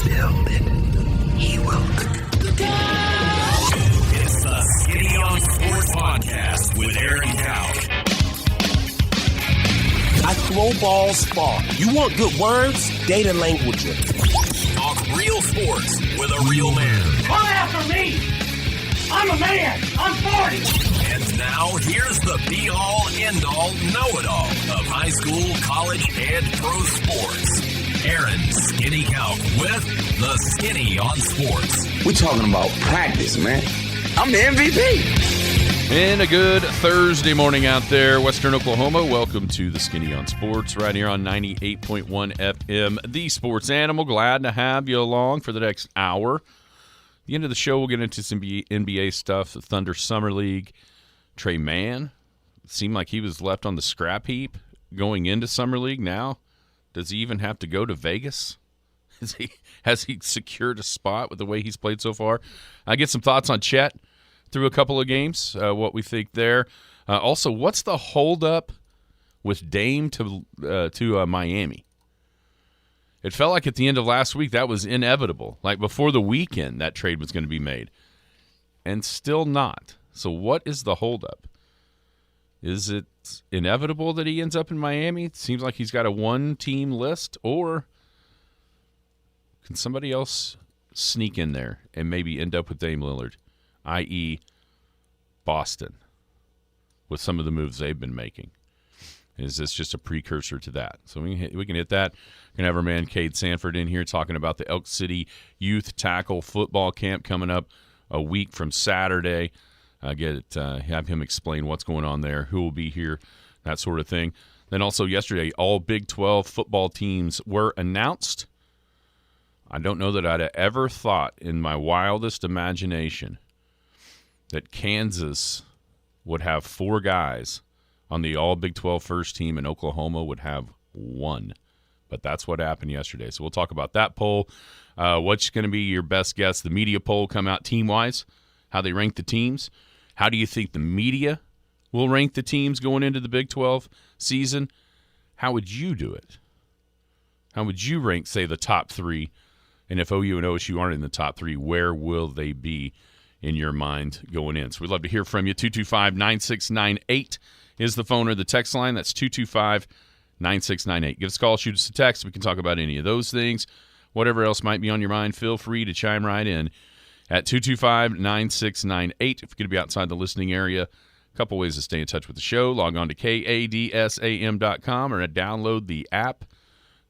build it. He will. It's the Skinny on Sports Podcast with Aaron Cowk. I throw balls far. You want good words? Data language. Talk real sports with a real man. Come after me! I'm a man! I'm 40! And now, here's the be-all, end-all, know-it-all of high school, college, and pro sports. Aaron Skinny Cowk with the Skinny on Sports. We're talking about practice, man. I'm the MVP. And a good Thursday morning out there, Western Oklahoma. Welcome to the Skinny on Sports right here on 98.1 FM, the Sports Animal. Glad to have you along for the next hour. At the end of the show, we'll get into some NBA stuff, the Thunder Summer League. Trey Mann, it seemed like he was left on the scrap heap going into Summer League. Now, does he even have to go to Vegas? Has he secured a spot with the way he's played so far? I get some thoughts on Chet through a couple of games, what we think there. Also, what's the holdup with Dame to Miami? It felt like at the end of last week that was inevitable. Like before the weekend, that trade was going to be made. And still not. So what is the holdup? Is it inevitable that he ends up in Miami? It seems like he's got a one-team list. Or can somebody else sneak in there and maybe end up with Dame Lillard? I.e. Boston, with some of the moves they've been making. Is this just a precursor to that? So we can hit that. We're going to have our man Cade Sanford in here talking about the Elk City Youth Tackle Football Camp coming up a week from Saturday. Have him explain what's going on there, who will be here, that sort of thing. Then also yesterday, all Big 12 football teams were announced. I don't know that I'd have ever thought in my wildest imagination that Kansas would have 4 guys on the all Big 12 first team and Oklahoma would have 1. But that's what happened yesterday. So we'll talk about that poll. What's going to be your best guess? The media poll come out team-wise, how they rank the teams. How do you think the media will rank the teams going into the Big 12 season? How would you do it? How would you rank, say, the top 3? And if OU and OSU aren't in the top 3, where will they be in your mind going in? So we'd love to hear from you. 225-9698 is the phone or the text line. That's 225-9698. Give us a call, shoot us a text. We can talk about any of those things. Whatever else might be on your mind, feel free to chime right in at 225-9698. If you're going to be outside the listening area, a couple ways to stay in touch with the show. Log on to kadsam.com or download the app.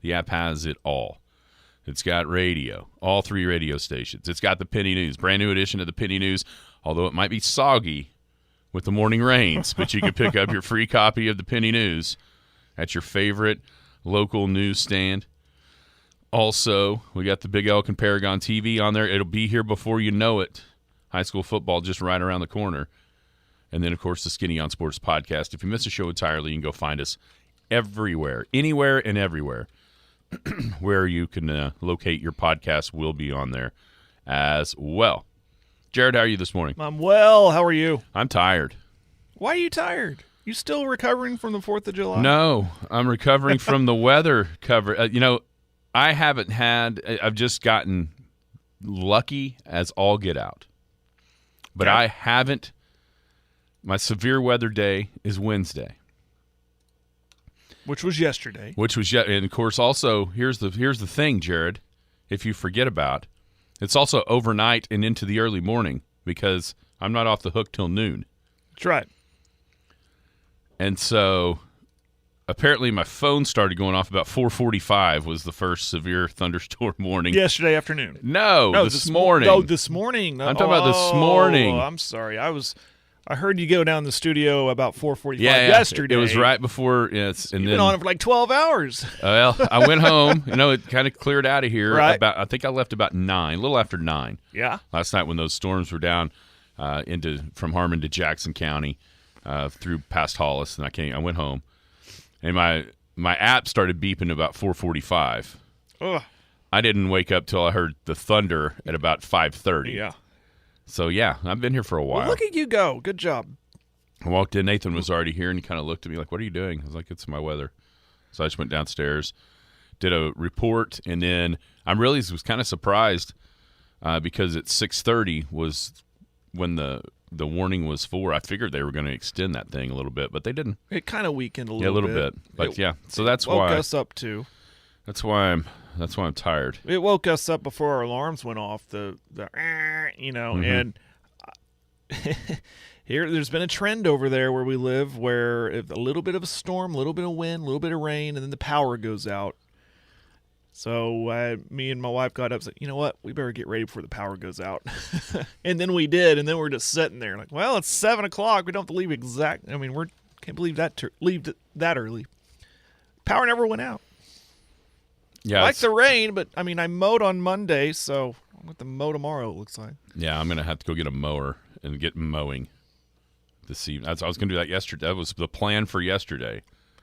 The app has it all. It's got radio, all 3 radio stations. It's got the Penny News, brand new edition of the Penny News, although it might be soggy with the morning rains, but you can pick up your free copy of the Penny News at your favorite local newsstand. Also, we got the Big Elk and Paragon TV on there. It'll be here before you know it. High school football just right around the corner. And then, of course, the Skinny on Sports podcast. If you miss a show entirely, you can go find us everywhere, anywhere and everywhere. Where you can locate your podcast will be on there as well. Jared, how are you this morning? I'm well. How are you? I'm tired. Why are you tired? You still recovering from the 4th of July? No, I'm recovering from the weather cover. I've just gotten lucky as all get out. But okay. I haven't. My severe weather day is Wednesday. Which was yesterday. And of course, also here's the thing, Jared. If you forget about, it's also overnight and into the early morning because I'm not off the hook till noon. That's right. And so, apparently, my phone started going off about 4:45. Was the first severe thunderstorm warning yesterday afternoon? No, this morning. Oh, this morning. I'm talking about this morning. I'm sorry. I heard you go down the studio about 4:45 yesterday. It was right before. Yes, and You've been on it for like 12 hours. Well, I went home. It kind of cleared out of here. Right. I think I left about 9, a little after 9. Yeah. Last night when those storms were down from Harmon to Jackson County through past Hollis, and I went home, and my app started beeping about 4:45. Ugh. I didn't wake up till I heard the thunder at about 5:30. Yeah. So, yeah, I've been here for a while. Well, look at you go. Good job. I walked in. Nathan was already here, and he kind of looked at me like, what are you doing? I was like, it's my weather. So I just went downstairs, did a report, and then I really was kind of surprised because at 6:30 was when the warning was for. I figured they were going to extend that thing a little bit, but they didn't. It kind of weakened a Yeah, a little bit. But so that's why woke us up too. That's why I'm tired. It woke us up before our alarms went off. And there's been a trend over there where we live, where if a little bit of a storm, a little bit of wind, a little bit of rain, and then the power goes out. So me and my wife got up and said, you know what, we better get ready before the power goes out. And then we did, and then we're just sitting there like, well, it's 7 o'clock. We don't have to leave can't believe leave that early. Power never went out. Yeah, I like the rain, but I mowed on Monday, so I'm going to mow tomorrow, it looks like. Yeah, I'm going to have to go get a mower and get mowing this evening. I was going to do that yesterday. That was the plan for yesterday.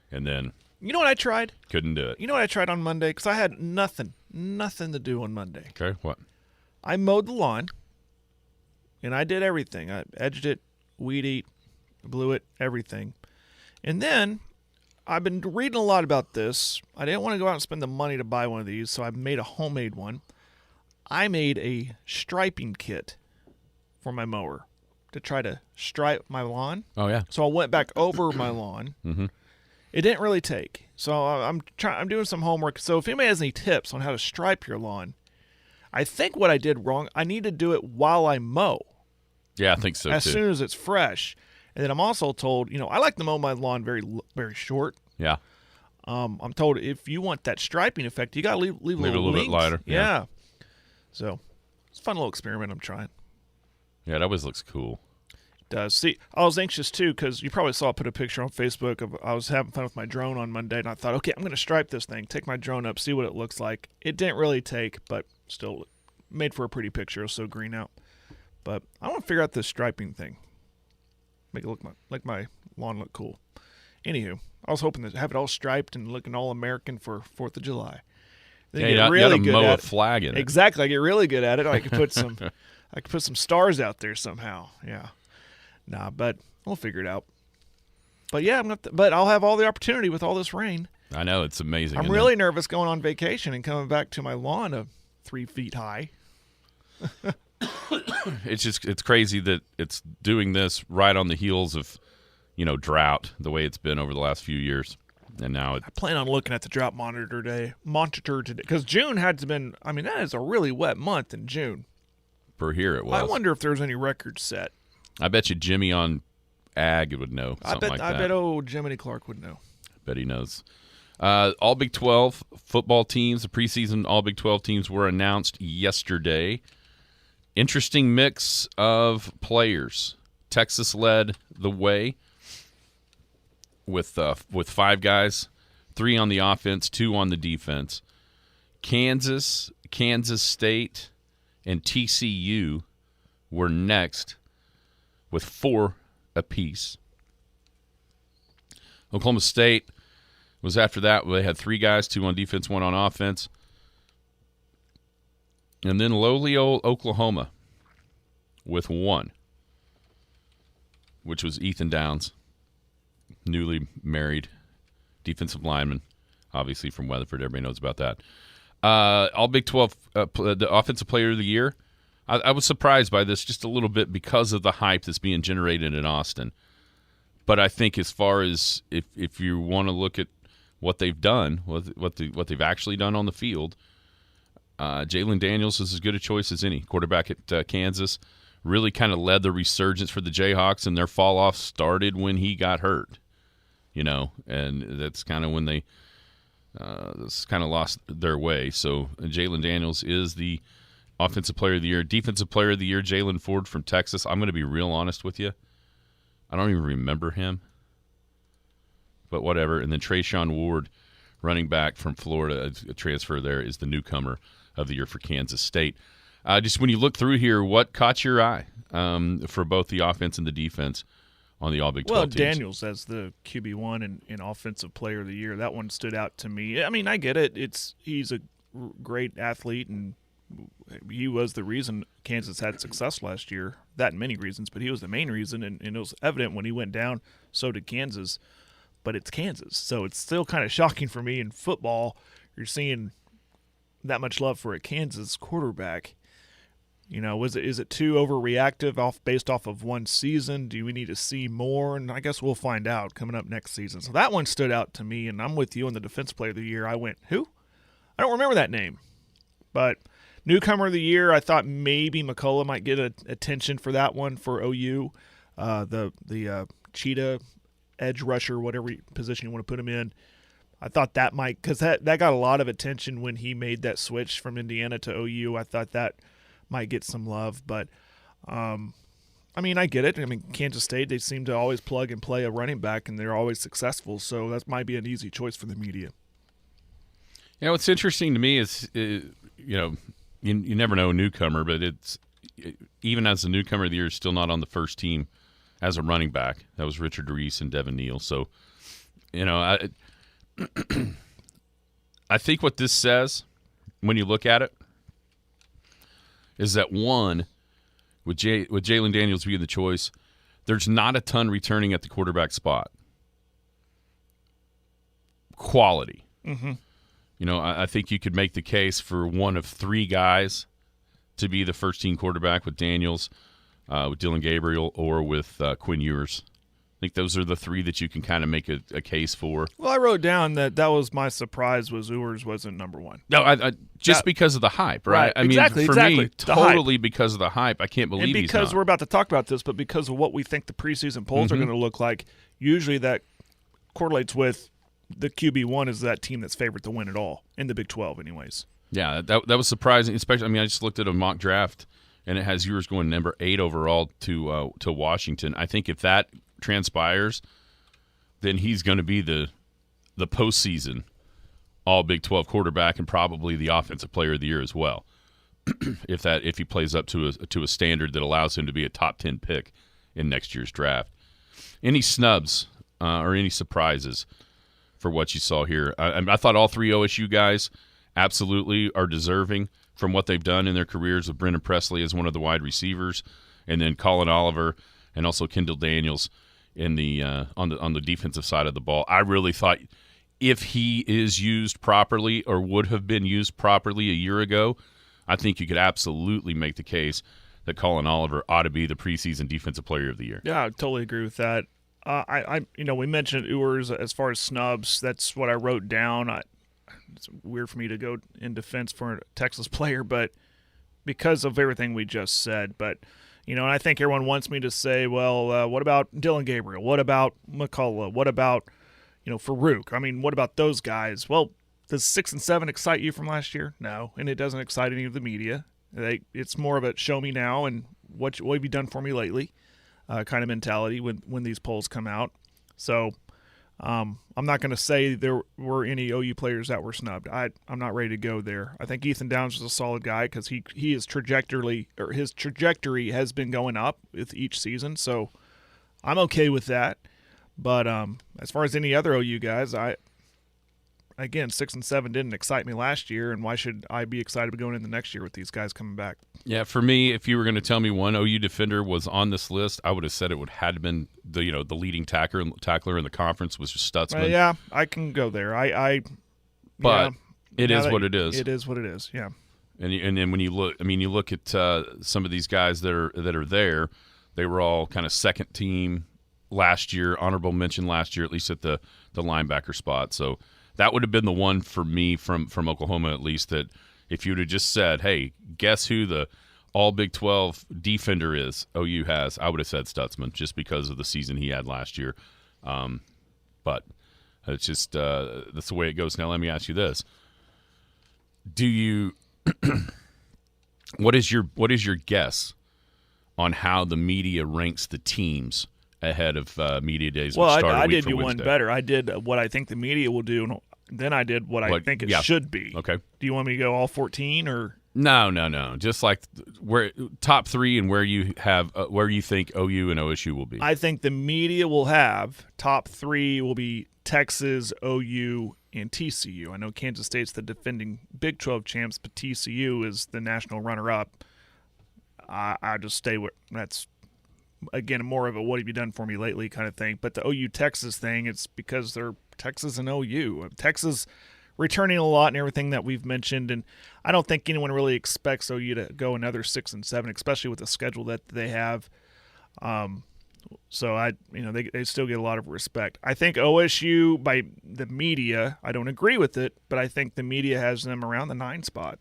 And then you know what I tried? Couldn't do it. You know what I tried on Monday? Because I had nothing to do on Monday. Okay, what? I mowed the lawn, and I did everything. I edged it, weed eat, blew it, everything. And then I've been reading a lot about this. I didn't want to go out and spend the money to buy one of these, so I made a homemade one. I made a striping kit for my mower to try to stripe my lawn. Oh, yeah. So I went back over my lawn. Mm-hmm. It didn't really take. So I'm doing some homework. So if anybody has any tips on how to stripe your lawn, I think what I did wrong, I need to do it while I mow. Yeah, I think so, as too. soon as it's fresh. And then I'm also told, I like to mow my lawn very, very short. Yeah. I'm told if you want that striping effect, you got to leave it a little bit lighter. Yeah. So it's a fun little experiment I'm trying. Yeah, it always looks cool. It does. See, I was anxious, too, because you probably saw I put a picture on Facebook of I was having fun with my drone on Monday, and I thought, okay, I'm going to stripe this thing, take my drone up, see what it looks like. It didn't really take, but still made for a pretty picture. It was so green out. But I want to figure out this striping thing. Make it make my lawn look cool. Anywho, I was hoping to have it all striped and looking all American for 4th of July. Then you gotta mow a flag in it. Exactly. I get really good at it. I could put some stars out there somehow. Yeah. Nah, but we'll figure it out. But yeah, but I'll have all the opportunity with all this rain. I know, it's amazing. I'm really nervous going on vacation and coming back to my lawn of 3 feet high. It's crazy that it's doing this right on the heels of, drought the way it's been over the last few years. And now I plan on looking at the drought monitor today because June had to been. That is a really wet month in June. For here it was. I wonder if there's any records set. I bet you Jimmy on Ag would know something like that. I bet old Jiminy Clark would know. Bet he knows. All Big 12 football teams, the preseason All Big 12 teams were announced yesterday. Interesting mix of players. Texas led the way with 5 guys, 3 on the offense, 2 on the defense. Kansas State, and TCU were next with 4 apiece. Oklahoma State was after that. They had 3 guys, 2 on defense, 1 on offense. And then lowly old Oklahoma with 1, which was Ethan Downs, newly married defensive lineman, obviously from Weatherford. Everybody knows about that. All Big 12, the Offensive Player of the Year. I was surprised by this just a little bit because of the hype that's being generated in Austin. But I think as far as if you want to look at what they've done, what they've actually done on the field, Jalen Daniels is as good a choice as any. Quarterback at Kansas really kind of led the resurgence for the Jayhawks, and their fall off started when he got hurt. And that's kind of when they kind of lost their way. So Jalen Daniels is the Offensive Player of the Year. Defensive Player of the Year, Jalen Ford from Texas. I'm going to be real honest with you. I don't even remember him. But whatever. And then Trayshawn Ward, running back from Florida, a transfer there, is the newcomer of the year for Kansas State. Just when you look through here, what caught your eye for both the offense and the defense on the All Big 12 teams? Well, Daniels as the QB1 and Offensive Player of the Year, that one stood out to me. I get it. He's a great athlete, and he was the reason Kansas had success last year. That and many reasons, but he was the main reason, and it was evident when he went down, so did Kansas. But it's Kansas, so it's still kind of shocking for me in football. you're seeing that much love for a Kansas quarterback. Is it too overreactive based off of one season? Do we need to see more? And I guess we'll find out coming up next season. So that one stood out to me, and I'm with you on the Defensive Player of the Year. I went, who? I don't remember that name. But Newcomer of the Year, I thought maybe McCullough might get attention for that one for OU. The cheetah, edge rusher, whatever position you want to put him in. I thought that might, because that got a lot of attention when he made that switch from Indiana to OU. I thought that might get some love, but I get it. Kansas State, they seem to always plug and play a running back, and they're always successful, so that might be an easy choice for the media. What's interesting to me is, you never know a newcomer, but even as a newcomer of the year, still not on the first team as a running back. That was Richard Reese and Devin Neal. So, I think what this says when you look at it is that, one, with Jalen Daniels being the choice, there's not a ton returning at the quarterback spot. Quality. Mm-hmm. I think you could make the case for one of three guys to be the first-team quarterback with Daniels, with Dylan Gabriel, or with Quinn Ewers. I think those are the three that you can kind of make a case for. Well, I wrote down that was my surprise was Ewers wasn't number one. No, because of the hype, right? Exactly. Me, totally because of the hype. I can't believe and because he's not. We're about to talk about this, but because of what we think the preseason polls are going to look like, usually that correlates with the QB1 is that team that's favored to win it all in the Big 12 anyways. Yeah, that was surprising, especially, I just looked at a mock draft, and it has Ewers going number 8 overall to Washington. I think if that transpires, then he's going to be the postseason all Big 12 quarterback and probably the offensive player of the year as well. if he plays up to a standard that allows him to be a top 10 pick in next year's draft. Any snubs or any surprises for what you saw here? I thought all three OSU guys absolutely are deserving from what they've done in their careers, with Brendan Presley as one of the wide receivers, and then Colin Oliver and also Kendall Daniels in the on the defensive side of the ball. I really thought if he is used properly or would have been used properly a year ago, I think you could absolutely make the case that Colin Oliver ought to be the preseason defensive player of the year. Yeah, I totally agree with that. We mentioned Ewers as far as snubs. That's what I wrote down. It's weird for me to go in defense for a Texas player, but because of everything we just said. But, and I think everyone wants me to say, well, what about Dylan Gabriel? What about McCullough? What about, Farouk? What about those guys? Well, does 6 and 7 excite you from last year? No, and it doesn't excite any of the media. It's more of a show me now and what have you done for me lately kind of mentality when these polls come out. So I'm not going to say there were any OU players that were snubbed. I'm not ready to go there. I think Ethan Downs was a solid guy because his trajectory has been going up with each season. So I'm okay with that. But as far as any other OU guys, again, 6 and 7 didn't excite me last year, and why should I be excited going into next year with these guys coming back? Yeah, for me, if you were going to tell me one OU defender was on this list, I would have said it would have been the leading tackler in the conference was Stutzman. Yeah, I can go there. But it is what it is. It is what it is. Yeah. And then when you look, you look at some of these guys that are there. They were all kind of second team last year, honorable mention last year, at least at the linebacker spot. So that would have been the one for me from Oklahoma, at least, that if you would have just said, hey, guess who the all Big 12 defender is OU has, I would have said Stutzman just because of the season he had last year. But it's just that's the way it goes. Now let me ask you this. What is your guess on how the media ranks the teams ahead of media days? Well, I did you one better. I did what I think the media will do, and then I did what I think it should be. Okay. Do you want me to go all 14 or? No. Just like where top 3 and where you think OU and OSU will be. I think the media will have top 3 will be Texas, OU, and TCU. I know Kansas State's the defending Big 12 champs, but TCU is the national runner-up. I just stay with that's. Again, more of a what have you done for me lately kind of thing. But the OU-Texas thing, it's because they're Texas and OU. Texas returning a lot and everything that we've mentioned, and I don't think anyone really expects OU to go another 6-7, especially with the schedule that they have. So they still get a lot of respect. I think OSU, by the media, I don't agree with it, but I think the media has them around the 9 spot.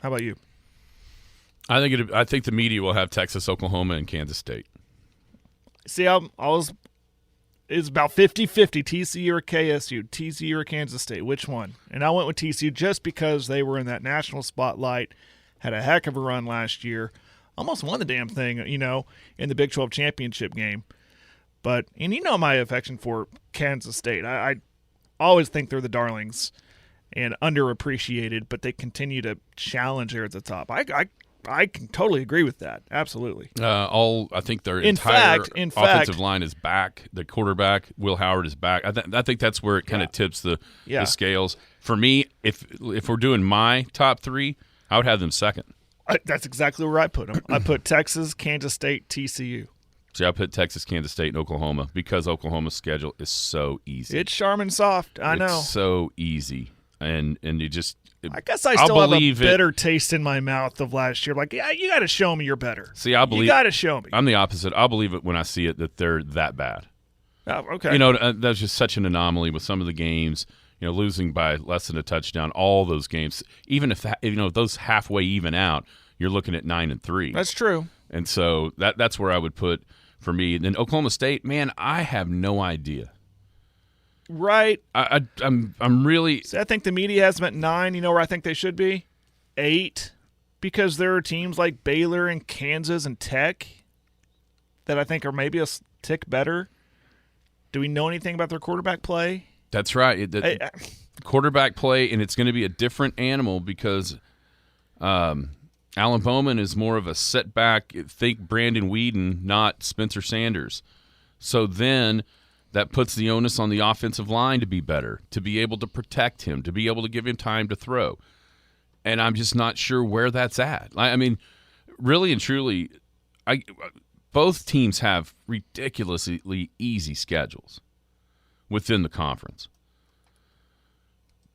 How about you? I think the media will have Texas, Oklahoma, and Kansas State. See, it's about 50-50, TCU or KSU, TCU or Kansas State, which one? And I went with TCU just because they were in that national spotlight, had a heck of a run last year, almost won the damn thing, in the Big 12 championship game. But, and my affection for Kansas State. I always think they're the darlings and underappreciated, but they continue to challenge there at the top. I can totally agree with that. Absolutely. I think their entire offensive line is back. The quarterback, Will Howard, is back. I think that's where it kind of tips the scales. For me, if we're doing my top 3, I would have them second. That's exactly where I put them. I put Texas, Kansas State, TCU. See, I put Texas, Kansas State, and Oklahoma because Oklahoma's schedule is so easy. It's Charmin soft. I know. It's so easy. And you just – I guess I still have a bitter taste in my mouth of last year. Like, yeah, you got to show me you're better. See, you got to show me. I'm the opposite. I'll believe it when I see it that they're that bad. Oh, okay. That's just such an anomaly with some of the games. Losing by less than a touchdown. All those games, even if those halfway even out, you're looking at 9-3. That's true. And so that's where I would put for me. And then Oklahoma State, man, I have no idea. Right. I'm really. See, I think the media has them at 9. You know where I think they should be? 8, because there are teams like Baylor and Kansas and Tech that I think are maybe a tick better. Do we know anything about their quarterback play? That's right. Quarterback play, and it's going to be a different animal because Alan Bowman is more of a setback. Think Brandon Weeden, not Spencer Sanders. So then that puts the onus on the offensive line to be better, to be able to protect him, to be able to give him time to throw. And I'm just not sure where that's at. I mean, really and truly, both teams have ridiculously easy schedules within the conference.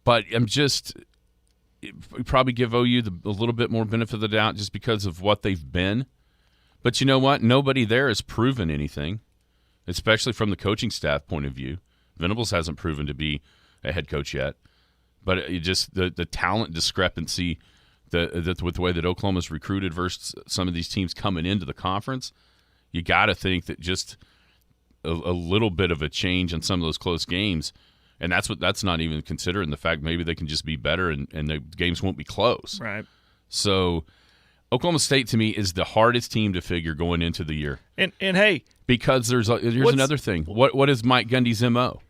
But we probably give OU a little bit more benefit of the doubt just because of what they've been. But you know what? Nobody there has proven anything, especially from the coaching staff point of view. Venables hasn't proven to be a head coach yet. But the talent discrepancy with the way that Oklahoma's recruited versus some of these teams coming into the conference, you got to think that just a little bit of a change in some of those close games, and that's not even considering the fact maybe they can just be better and the games won't be close. Right. So Oklahoma State to me is the hardest team to figure going into the year. And hey, because here's another thing. What is Mike Gundy's MO?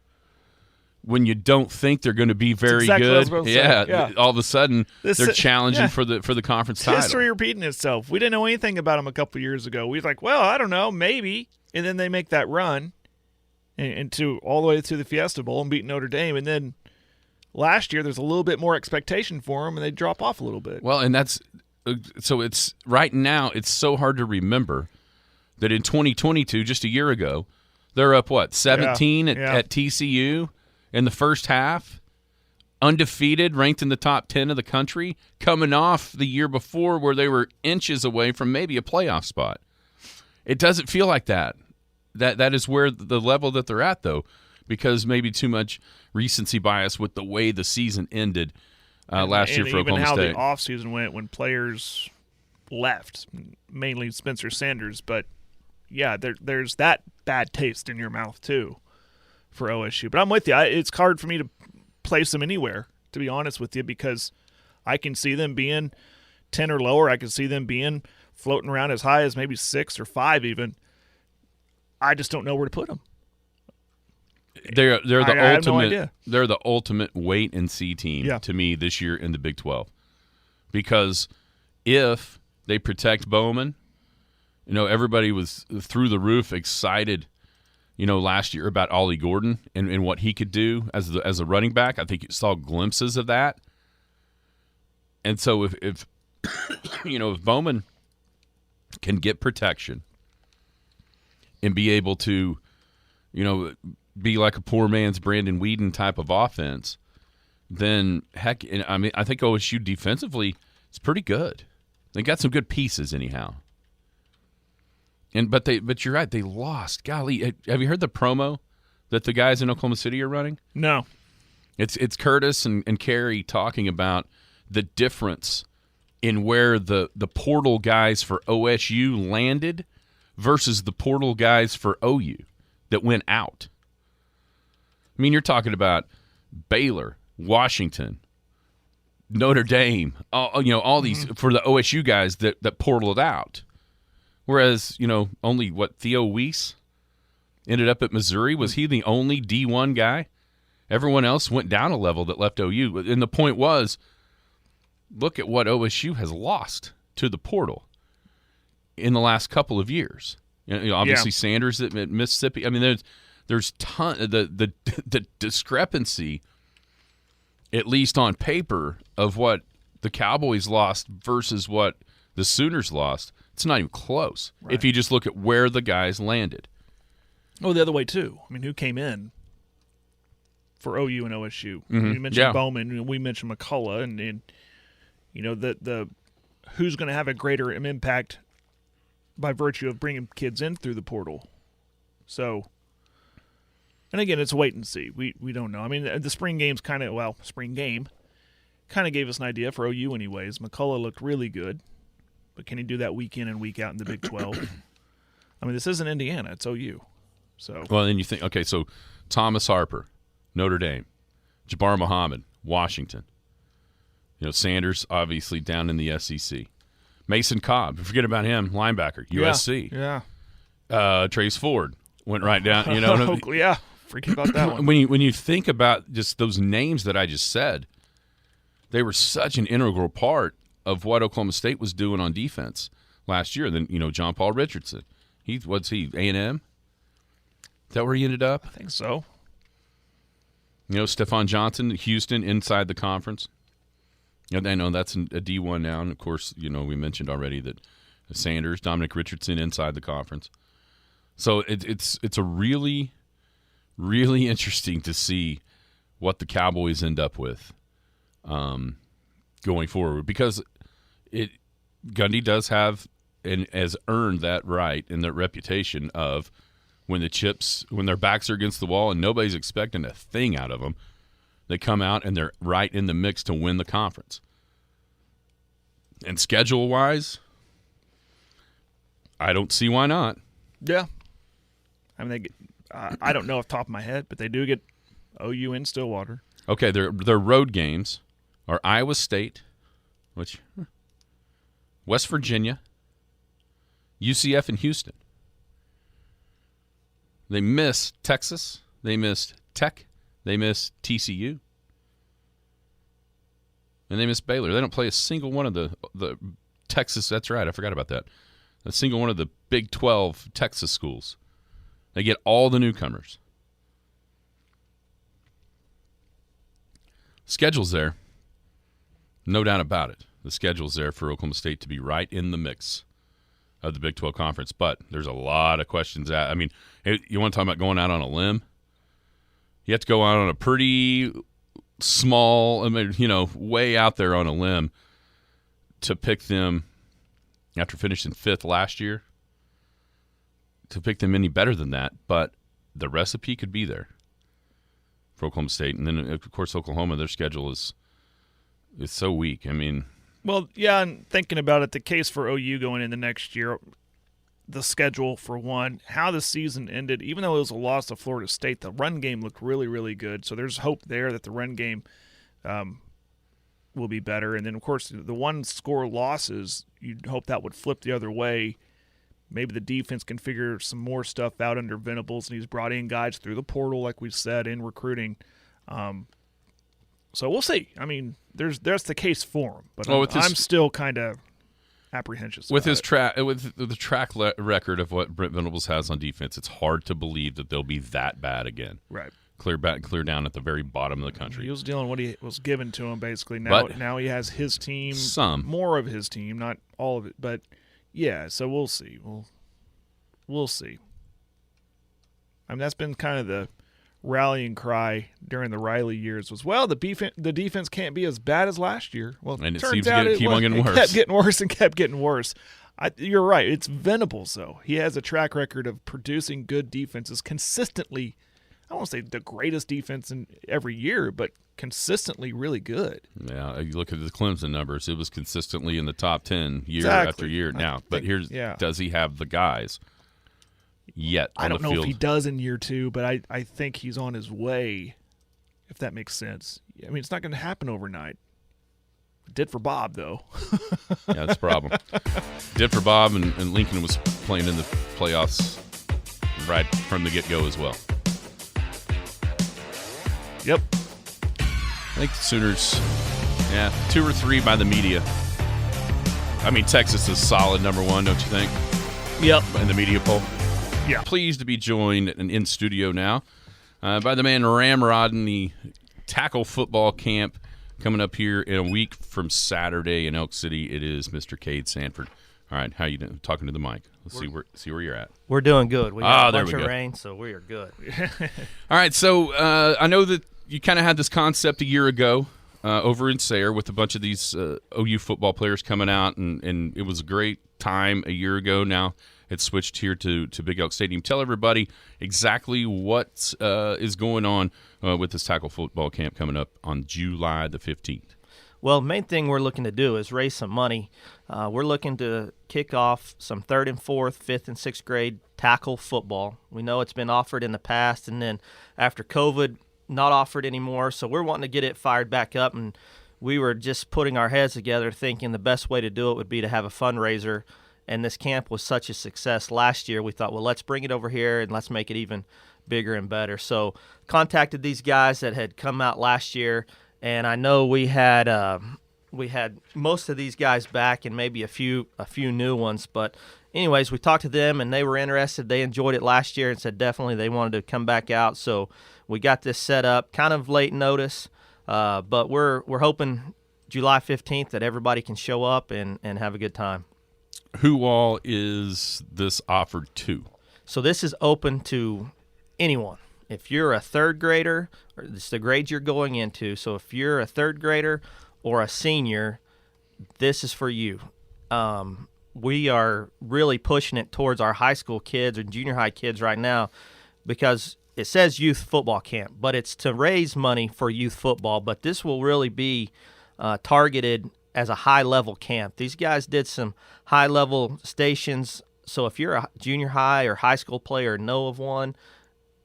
When you don't think they're going to be very good, all of a sudden they're challenging for the conference title. History repeating itself. We didn't know anything about them a couple years ago. We were like, well, I don't know, maybe. And then they make that run and to all the way to the Fiesta Bowl and beat Notre Dame. And then last year there's a little bit more expectation for them, and they drop off a little bit. Well, and that's so it's right now it's so hard to remember that in 2022, just a year ago, they're up 17 at TCU. In the first half, undefeated, ranked in the top 10 of the country, coming off the year before where they were inches away from maybe a playoff spot. It doesn't feel like that. That is where the level that they're at, though, because maybe too much recency bias with the way the season ended last year for Oklahoma State. And even how the offseason went when players left, mainly Spencer Sanders. But, yeah, there's that bad taste in your mouth, too, for OSU. But I'm with you. It's hard for me to place them anywhere, to be honest with you, because I can see them being 10 or lower. I can see them being floating around as high as maybe 6 or 5 even. I just don't know where to put them. They're the ultimate. I have no idea. They're the ultimate wait and see team to me this year in the Big 12, because if they protect Bowman, everybody was through the roof excited. Last year about Ollie Gordon and what he could do as a running back. I think you saw glimpses of that. And so if if Bowman can get protection and be able to, be like a poor man's Brandon Weeden type of offense, then heck, I mean, I think OSU defensively is pretty good. They got some good pieces anyhow. But you're right, they lost. Golly, have you heard the promo that the guys in Oklahoma City are running? No. It's Curtis and Carey talking about the difference in where the portal guys for OSU landed versus the portal guys for OU that went out. I mean, you're talking about Baylor, Washington, Notre Dame, all these for the OSU guys that portaled out. Whereas, only Theo Weiss ended up at Missouri. Was he the only D1 guy? Everyone else went down a level that left OU. And the point was, look at what OSU has lost to the portal in the last couple of years. Obviously, Sanders at Mississippi. I mean, there's the discrepancy, at least on paper, of what the Cowboys lost versus what the Sooners lost. It's not even close. Right. If you just look at where the guys landed. Oh, the other way too. I mean, who came in for OU and OSU? Mm-hmm. You mentioned Bowman. We mentioned McCullough, and the who's going to have a greater impact by virtue of bringing kids in through the portal. So, and again, it's wait and see. We don't know. I mean, the spring game kind of gave us an idea for OU anyways. McCullough looked really good, but can he do that week in and week out in the Big 12? I mean, this isn't Indiana; it's OU. So well, then you think, okay, so Thomas Harper, Notre Dame, Jabbar Muhammad, Washington. Sanders obviously down in the SEC. Mason Cobb, forget about him, linebacker, USC. Yeah. Trace Ford went right down. Yeah, freaking about that one. When you think about just those names that I just said, they were such an integral part of what Oklahoma State was doing on defense last year. Then John Paul Richardson, what's he A&M? Is that where he ended up? I think so. Stephon Johnson, Houston, inside the conference. I know that's a D1 now, and of course, we mentioned already that Sanders, Dominic Richardson, inside the conference. So it's a really, really interesting to see what the Cowboys end up with going forward, because Gundy does have and has earned that right and that reputation of when their backs are against the wall and nobody's expecting a thing out of them, they come out and they're right in the mix to win the conference. And schedule-wise, I don't see why not. Yeah. I mean, I don't know off the top of my head, but they do get OU in Stillwater. Okay, their road games are Iowa State, West Virginia, UCF, and Houston. They miss Texas. They missed Tech. They miss TCU. And they miss Baylor. They don't play a single one of the Texas. That's right. I forgot about that. A single one of the Big 12 Texas schools. They get all the newcomers. Schedule's there. No doubt about it. The schedule's there for Oklahoma State to be right in the mix of the Big 12 Conference. But there's a lot of questions. I mean, you want to talk about going out on a limb? You have to go out on a pretty small, way out there on a limb to pick them after finishing 5th last year, to pick them any better than that. But the recipe could be there for Oklahoma State. And then, of course, Oklahoma, their schedule is so weak. I mean, well, yeah, and thinking about it, the case for OU going into next year, the schedule for one, how the season ended, even though it was a loss to Florida State, the run game looked really, really good. So there's hope there that the run game will be better. And then, of course, the one-score losses, you'd hope that would flip the other way. Maybe the defense can figure some more stuff out under Venables, and he's brought in guys through the portal, like we said, in recruiting. So we'll see. I mean, there's the case for him, but I'm still kind of apprehensive with his with the track record of what Brent Venables has on defense. It's hard to believe that they'll be that bad again. Right, clear down at the very bottom of the country. He was dealing what he was given to him basically. Now he has his team, more of his team, not all of it, but yeah. So we'll see. We'll see. I mean, that's been kind of the rallying cry during the Riley years was, well, the defense can't be as bad as last year. Well, And it turns seems to out keep on getting worse. kept getting worse and kept getting worse. You're right. It's Venables, though. He has a track record of producing good defenses consistently. I won't say the greatest defense in every year, but consistently really good. Yeah, you look at the Clemson numbers; it was consistently in the top 10 year Exactly. after year. Now, but does he have the guys yet? I don't know field? if he does in year 2, but I think he's on his way. If that makes sense. I mean, it's not going to happen overnight. It did for Bob, though. Yeah, that's a problem. Did for Bob, and Lincoln was playing in the playoffs right from the get-go as well. Yep. I think the Sooners, 2 or 3 by the media. I mean, Texas is solid number 1, don't you think? Yep. In the media poll. Yeah. Pleased to be joined in studio now by the man Ramrod in the tackle football camp coming up here in a week from Saturday in Elk City. It is Mr. Cade Sanford. All right, how you doing? Talking to the mic. Let's see where you're at. We're doing good. We got a there bunch we of go. rain, so we are good. All right, so I know that you kind of had this concept a year ago over in Sayre with a bunch of these OU football players coming out, and it was a great time a year ago. Now it's switched here to Big Elk Stadium. Tell everybody exactly what is going on with this tackle football camp coming up on July the 15th. Well, the main thing we're looking to do is raise some money. We're looking to kick off some 3rd and 4th, 5th and 6th grade tackle football. We know it's been offered in the past, and then after COVID, not offered anymore. So we're wanting to get it fired back up, and we were just putting our heads together thinking the best way to do it would be to have a fundraiser. And this camp was such a success last year, we thought, well, let's bring it over here and let's make it even bigger and better. So contacted these guys that had come out last year, and I know we had most of these guys back and maybe a few new ones. But anyways, we talked to them, and they were interested. They enjoyed it last year and said definitely they wanted to come back out. So we got this set up, kind of late notice, but we're hoping July 15th that everybody can show up and have a good time. Who all is this offered to? So this is open to anyone. If you're a 3rd grader, or it's the grade you're going into, so if you're a 3rd grader or a senior, this is for you. We are really pushing it towards our high school kids or junior high kids right now because it says youth football camp, but it's to raise money for youth football. But this will really be targeted as a high-level camp. These guys did some high-level stations, so if you're a junior high or high school player or know of one,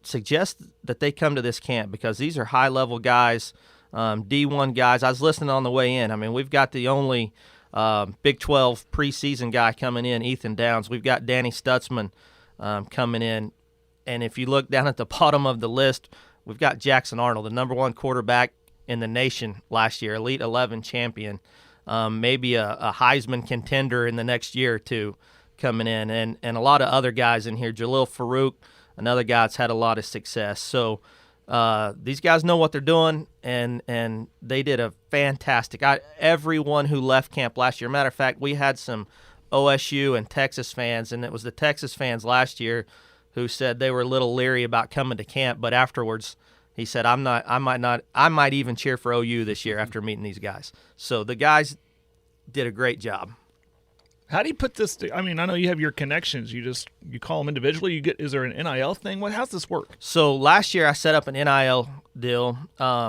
suggest that they come to this camp because these are high-level guys, D1 guys. I was listening on the way in. I mean, we've got the only Big 12 preseason guy coming in, Ethan Downs. We've got Danny Stutzman coming in. And if you look down at the bottom of the list, we've got Jackson Arnold, the number 1 quarterback in the nation last year, Elite 11 champion, maybe a Heisman contender in the next year or two coming in, and a lot of other guys in here. Jalil Farouk, another guy that's had a lot of success. So these guys know what they're doing, and they did a fantastic. Everyone who left camp last year, matter of fact, we had some OSU and Texas fans, and it was the Texas fans last year who said they were a little leery about coming to camp, but afterwards he said, I might even cheer for OU this year after meeting these guys. So the guys did a great job. How do you put this I mean, I know you have your connections. You call them individually. Is there an NIL thing? How's this work? So last year I set up an NIL deal.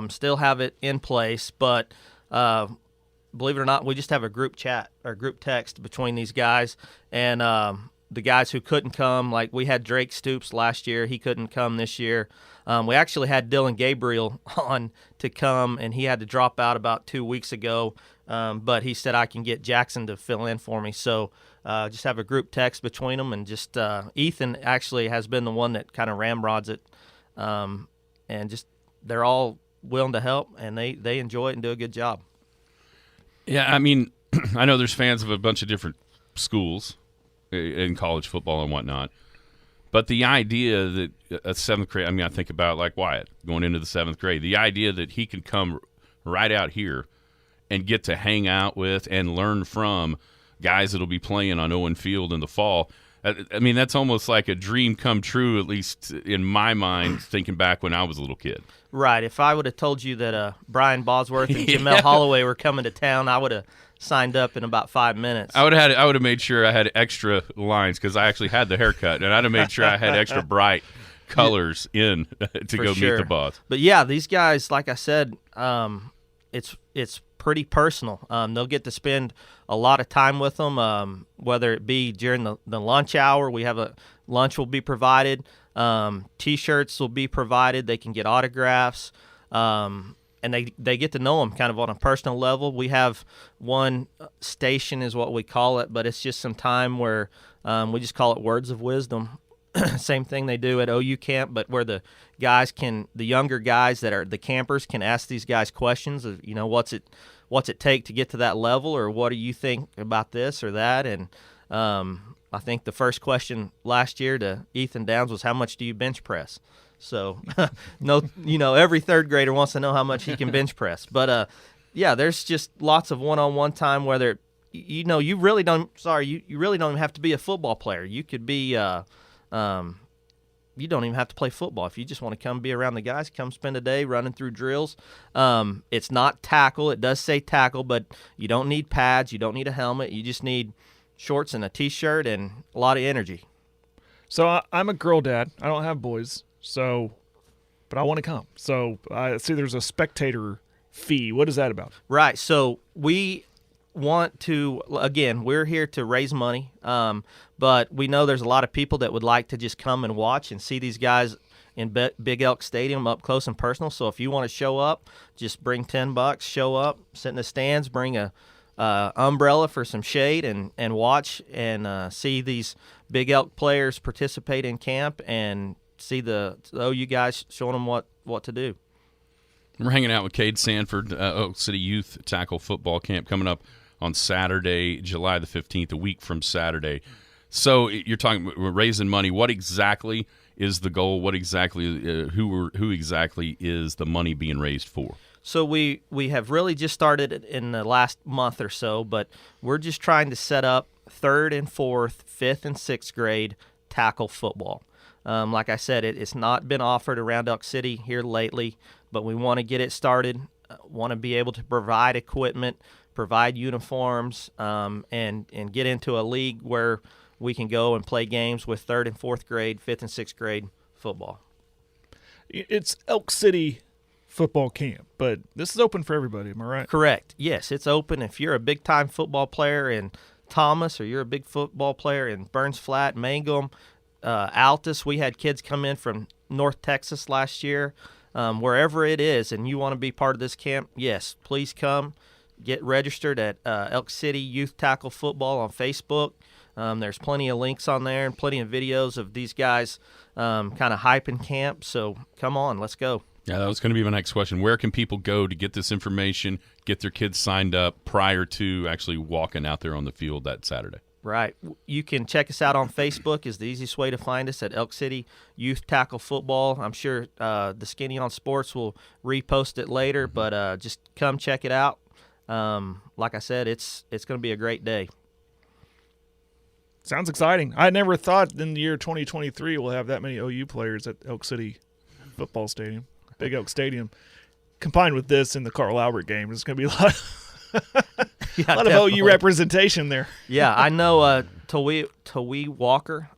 Still have it in place, but believe it or not, we just have a group chat or group text between these guys and the guys who couldn't come. Like we had Drake Stoops last year. He couldn't come this year. We actually had Dylan Gabriel on to come, and he had to drop out about 2 weeks ago. But he said I can get Jackson to fill in for me. So just have a group text between them, and just Ethan actually has been the one that kind of ramrods it, and just they're all willing to help, and they enjoy it and do a good job. Yeah, I mean, I know there's fans of a bunch of different schools in college football and whatnot, but the idea that a 7th grade, I mean, I think about like Wyatt going into the 7th grade, the idea that he can come right out here and get to hang out with and learn from guys that'll be playing on Owen Field in the fall. I mean, that's almost like a dream come true, at least in my mind, thinking back when I was a little kid. Right. If I would have told you that Brian Bosworth and Jamel Holloway were coming to town, I would have signed up in about 5 minutes. I would have made sure I had extra lines because I actually had the haircut, and I'd have made sure I had extra bright colors in to go meet the boss. But yeah, these guys, like I said, it's pretty personal. They'll get to spend a lot of time with them, whether it be during the lunch hour. We have lunch will be provided. T-shirts will be provided. They can get autographs, and they get to know them kind of on a personal level. We have one station is what we call it, but it's just some time where we just call it Words of Wisdom. Same thing they do at OU camp, but where the younger guys that are the campers can ask these guys questions of, what's it take to get to that level, or what do you think about this or that? And I think the first question last year to Ethan Downs was, how much do you bench press? So, every third grader wants to know how much he can bench press. But, there's just lots of one-on-one time, whether, you really don't even have to be a football player. You could be you don't even have to play football. If you just want to come be around the guys, come spend a day running through drills. It's not tackle. It does say tackle, but you don't need pads. You don't need a helmet. You just need shorts and a T-shirt and a lot of energy. So I'm a girl dad. I don't have boys, but I want to come. So I see there's a spectator fee. What is that about? Right. So we want to, again, we're here to raise money, but we know there's a lot of people that would like to just come and watch and see these guys in Big Elk Stadium up close and personal. So if you want to show up, just bring $10, show up, sit in the stands, bring a umbrella for some shade, and watch and see these Big Elk players participate in camp and see the OU guys showing them what to do. We're hanging out with Cade Sanford, Oak City Youth Tackle Football Camp coming up on Saturday, July the 15th, a week from Saturday. So you're talking, we're raising money. What exactly is the goal? What exactly, who exactly is the money being raised for? So we have really just started in the last month or so, but we're just trying to set up 3rd and 4th, 5th and 6th grade tackle football. Like I said, it's not been offered around Elk City here lately, but we want to get it started, want to be able to provide equipment, provide uniforms, and get into a league where we can go and play games with 3rd and 4th grade, 5th and 6th grade football. It's Elk City football camp, but this is open for everybody, am I right? Correct. Yes, it's open. If you're a big-time football player in Thomas, or you're a big football player in Burns Flat, Mangum, Altus, we had kids come in from North Texas last year. Wherever it is, and you want to be part of this camp, yes, please come. Get registered at Elk City Youth Tackle Football on Facebook. There's plenty of links on there and plenty of videos of these guys kind of hyping camp. So come on, let's go. Yeah, that was going to be my next question. Where can people go to get this information, get their kids signed up prior to actually walking out there on the field that Saturday? Right. You can check us out on Facebook is the easiest way to find us at Elk City Youth Tackle Football. I'm sure the Skinny on Sports will repost it later, but just come check it out. Like I said, it's going to be a great day. Sounds exciting. I never thought in the year 2023 we'll have that many OU players at Elk City Football Stadium, Big Elk Stadium. Combined with this and the Carl Albert game, there's going to be a lot of OU representation there. Yeah, I know Tawee Walker.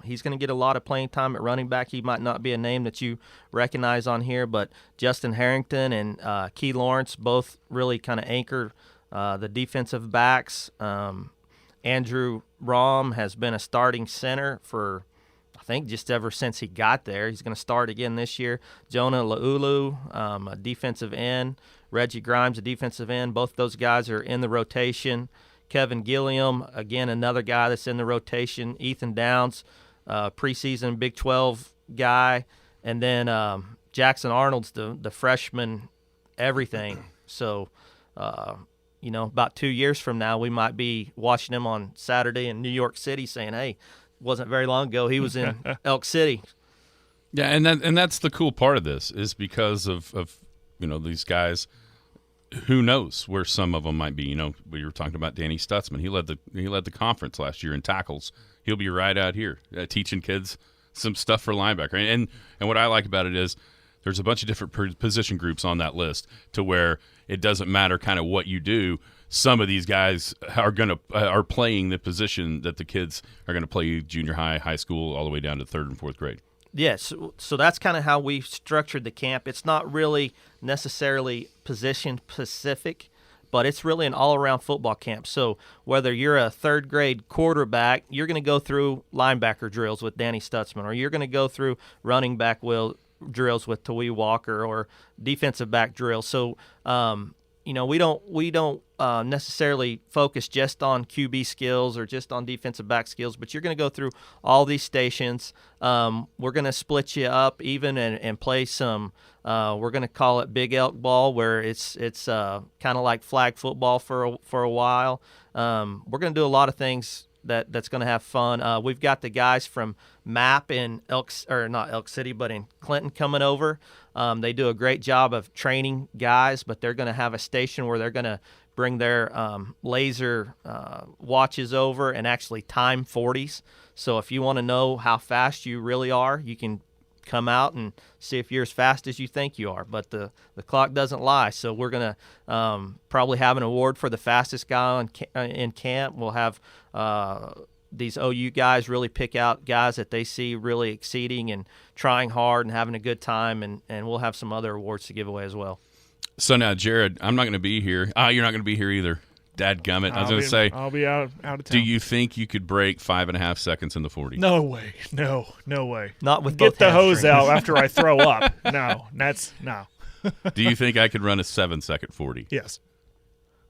He's going to get a lot of playing time at running back. He might not be a name that you recognize on here, but Justin Harrington and Key Lawrence both really kind of anchor the defensive backs. Andrew Rahm has been a starting center for, I think, just ever since he got there. He's going to start again this year. Jonah Laulu, a defensive end. Reggie Grimes, a defensive end. Both those guys are in the rotation. Kevin Gilliam, again, another guy that's in the rotation. Ethan Downs, preseason Big 12 guy. And then Jackson Arnold's the freshman everything. So, about 2 years from now, we might be watching him on Saturday in New York City saying, hey, wasn't very long ago he was in Elk City. Yeah, and that's the cool part of this is because of these guys who knows where some of them might be? We were talking about Danny Stutzman. He led the conference last year in tackles. He'll be right out here teaching kids some stuff for linebacker. And what I like about it is there's a bunch of different position groups on that list to where it doesn't matter kind of what you do. Some of these guys are playing the position that the kids are going to play junior high, high school, all the way down to 3rd and 4th grade. Yes, so that's kind of how we structured the camp. It's not really necessarily position specific, but it's really an all-around football camp. So whether you're a 3rd grade quarterback, you're going to go through linebacker drills with Danny Stutzman, or you're going to go through running back drills with Tawee Walker, or defensive back drills. So we don't necessarily focus just on QB skills or just on defensive back skills, but you're going to go through all these stations. We're going to split you up even and play some. We're going to call it Big Elk ball, where it's kind of like flag football for a while. We're going to do a lot of things that's going to have fun. We've got the guys from MAP in not Elk City, but in Clinton coming over. They do a great job of training guys, but they're going to have a station where they're going to bring their laser watches over and actually time 40s. So if you want to know how fast you really are, you can come out and see if you're as fast as you think you are. But the clock doesn't lie. So we're going to probably have an award for the fastest guy in camp. We'll have these OU guys really pick out guys that they see really exceeding and trying hard and having a good time, and we'll have some other awards to give away as well. So now, Jared, I'm not going to be here. You're not going to be here either. Dadgummit. I was going to say, I'll be out of town. Do you think you could break 5.5 seconds in the 40? No way. No way. Not with Get both the hose hamstrings. out after I throw up. No. Do you think I could run a 7-second 40? Yes.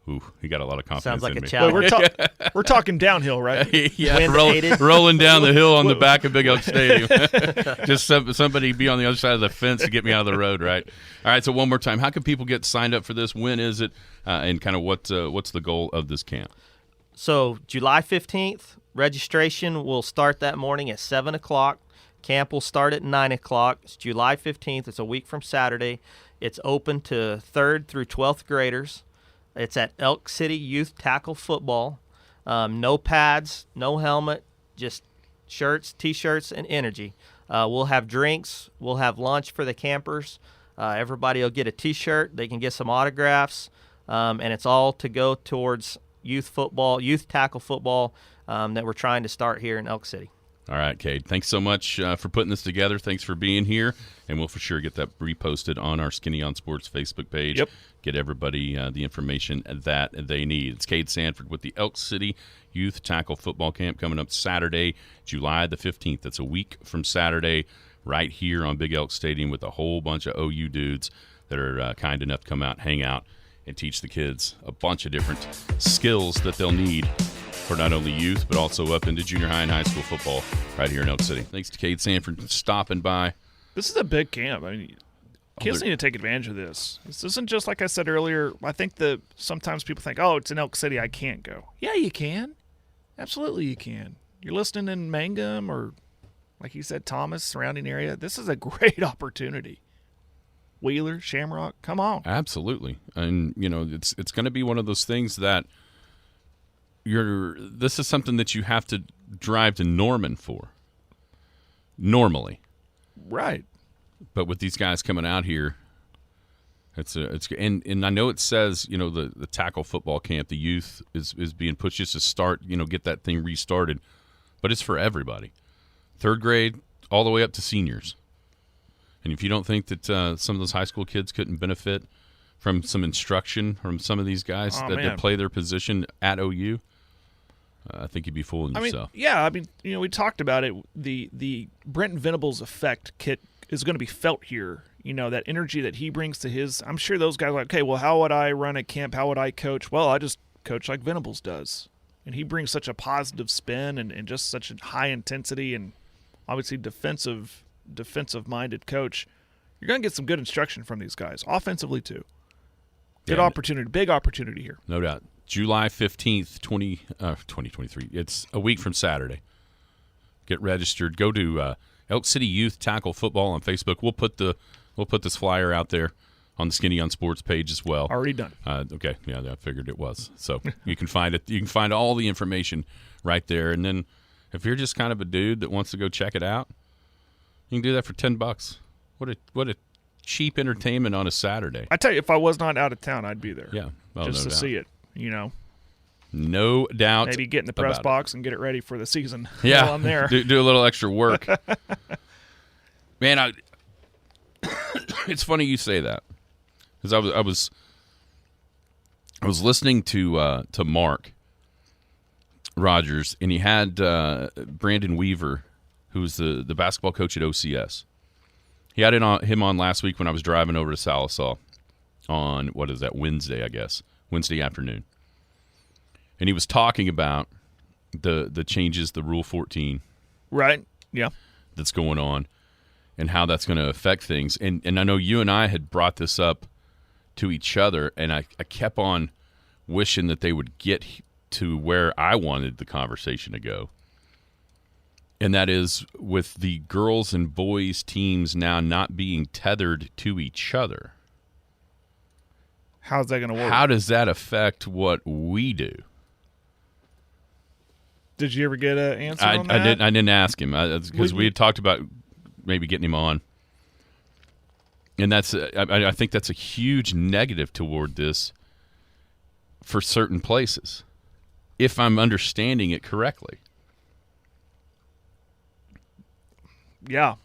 Ooh, you got a lot of confidence Sounds like in a me. challenge. We're talking downhill, right? Yeah, Wind-aided. rolling down the hill on the back of Big Oak Stadium. Just somebody be on the other side of the fence to get me out of the road, right? All right, so one more time. How can people get signed up for this? When is it? And kind of what's the goal of this camp? So July 15th, registration will start that morning at 7 o'clock. Camp will start at 9 o'clock. It's July 15th. It's a week from Saturday. It's open to 3rd through 12th graders. It's at Elk City Youth Tackle Football. No pads, no helmet, just shirts, T-shirts, and energy. We'll have drinks. We'll have lunch for the campers. Everybody will get a T-shirt. They can get some autographs, and it's all to go towards youth tackle football that we're trying to start here in Elk City. All right, Cade. Thanks so much for putting this together. Thanks for being here, and we'll for sure get that reposted on our Skinny on Sports Facebook page. Yep. Get everybody the information that they need. It's Cade Sanford with the Elk City Youth Tackle Football Camp coming up Saturday, July the 15th. That's a week from Saturday, right here on Big Elk Stadium with a whole bunch of OU dudes that are kind enough to come out, hang out, and teach the kids a bunch of different skills that they'll need for not only youth, but also up into junior high and high school football right here in Elk City. Thanks to Cade Sanford for stopping by. This is a big camp. I mean, kids need to take advantage of this. This isn't just like I said earlier. I think that sometimes people think, oh, it's in Elk City, I can't go. Yeah, you can. Absolutely you can. You're listening in Mangum or, like you said, Thomas, surrounding area. This is a great opportunity. Wheeler, Shamrock, come on. Absolutely. And, it's going to be one of those things that this is something that you have to drive to Norman for. Normally. Right. But with these guys coming out here, and I know it says, the tackle football camp, the youth is being pushed just to start, get that thing restarted. But it's for everybody. 3rd grade all the way up to seniors. And if you don't think that some of those high school kids couldn't benefit from some instruction from some of these guys that play their position at OU, I think you'd be fooling yourself. We talked about it. The Brenton Venables effect kit is going to be felt here. That energy that he brings to his. I'm sure those guys are like, okay, well, how would I run a camp? How would I coach? Well, I just coach like Venables does. And he brings such a positive spin and just such a high intensity and obviously defensive-minded coach. You're going to get some good instruction from these guys, offensively too. Good opportunity, big opportunity here. No doubt. July 15th, 2023. It's a week from Saturday. Get registered. Go to Elk City Youth Tackle Football on Facebook. We'll put this flyer out there on the Skinny on Sports page as well. Already done. Okay, yeah, I figured it was. So you can find it. You can find all the information right there. And then if you're just kind of a dude that wants to go check it out, you can do that for $10. What a cheap entertainment on a Saturday. I tell you, if I was not out of town, I'd be there. Yeah, just no to doubt. see it. No doubt. Maybe get in the press about box and get it ready for the season. Yeah, while I'm there. do a little extra work. Man, it's funny you say that, because I was listening to Mark Rogers, and he had Brandon Weaver, who's the basketball coach at OCS. He had him on last week when I was driving over to Salisaw on, Wednesday, I guess, Wednesday afternoon. And he was talking about the changes, the Rule 14. Right, yeah. That's going on and how that's going to affect things. And I know you and I had brought this up to each other, and I kept on wishing that they would get to where I wanted the conversation to go. And that is with the girls and boys teams now not being tethered to each other. How's that going to work? How does that affect what we do? Did you ever get an answer on that? I didn't ask him because we had talked about maybe getting him on. And that's I think that's a huge negative toward this for certain places, if I'm understanding it correctly. Yeah.